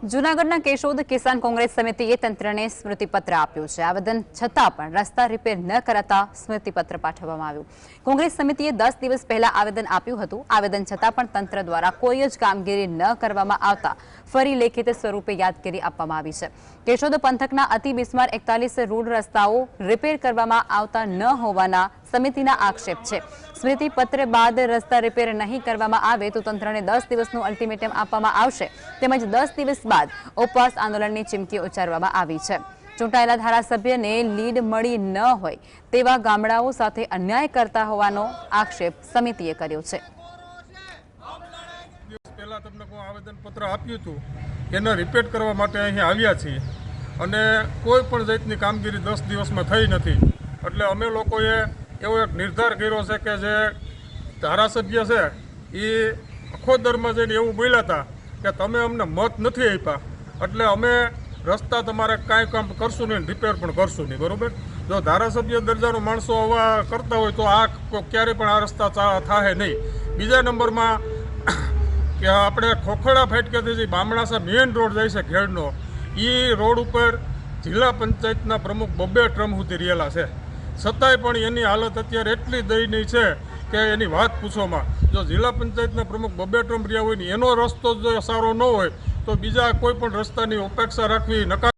જૂનાગઢના કેશોદ કિસાન કોંગ્રેસ સમિતિએ તંત્રને સ્મૃતિપત્ર આપ્યું છે। આવેદન છતાં પણ રસ્તા રિપેર ન કરાતા સ્મૃતિપત્ર પાઠવવામાં આવ્યું। કોંગ્રેસ સમિતિએ 10 દિવસ પહેલા આવેદન આપ્યું હતું। આવેદન છતાં પણ તંત્ર દ્વારા કોઈ જ કામગીરી ન કરવામાં આવતા ફરી લેખિત સ્વરૂપે યાદગીરી આપવામાં આવી છે। કેશોદ પંથકના અતિ બિસ્માર 41 રોડ રસ્તાઓ રિપેર કરવામાં આવતા ન હોવાના સમિતિના આક્ષેપ છે। સ્મૃતિપત્ર બાદ રસ્તા રિપેર નહીં કરવામાં આવે તો તંત્રને 10 દિવસનું અલ્ટિમેટમ આપવામાં આવશે તેમજ 10 દિવસ બાદ ઉપવાસ આંદોલનની ચીમકી ઉચ્ચારવામાં આવી છે। ચૂંટાયેલા ધારાસભ્યને લીડ મળી ન હોય તેવા ગામડાઓ સાથે અન્યાય કરતા હોવાનો આક્ષેપ સમિતિએ કર્યો છે। પહેલા તમને આવેદનપત્ર આપ્યું હતું એને રિપેર કરવા માટે અહીં આવ્યા છીએ અને કોઈ પણ જાતની કામગીરી 10 દિવસમાં થઈ નથી। એટલે અમે લોકોએ એવો એક નિર્ધાર કર્યો છે કે જે ધારાસભ્ય છે એ અખોદરમાં જઈને એવું બોલ્યા હતા કે તમે અમને મત નથી આપ્યા એટલે અમે રસ્તા તમારે કાંઈ કામ કરશું નહીં, રિપેર પણ કરશું નહીં, બરાબર। જો ધારાસભ્ય દરજાનો માણસો આવા કરતા હોય તો આ ક્યારેય પણ આ રસ્તા થાય નહીં। બીજા નંબરમાં કે આપણે ખોખડા ફાટકેથી જે બામણાસા મેઇન રોડ જાય છે ખેડનો એ રોડ ઉપર જિલ્લા પંચાયતના પ્રમુખ 2 ટ્રમ સુધી રહેલા છે, છતાંય પણ એની હાલત અત્યારે એટલી દયનીય છે કે એની વાત પૂછોમાં। જો જિલ્લા પંચાયતના પ્રમુખ 2 ટ્રમ રહ્યા હોય ને એનો રસ્તો જો સારો ન હોય તો બીજા કોઈ પણ રસ્તાની અપેક્ષા રાખવી નકાર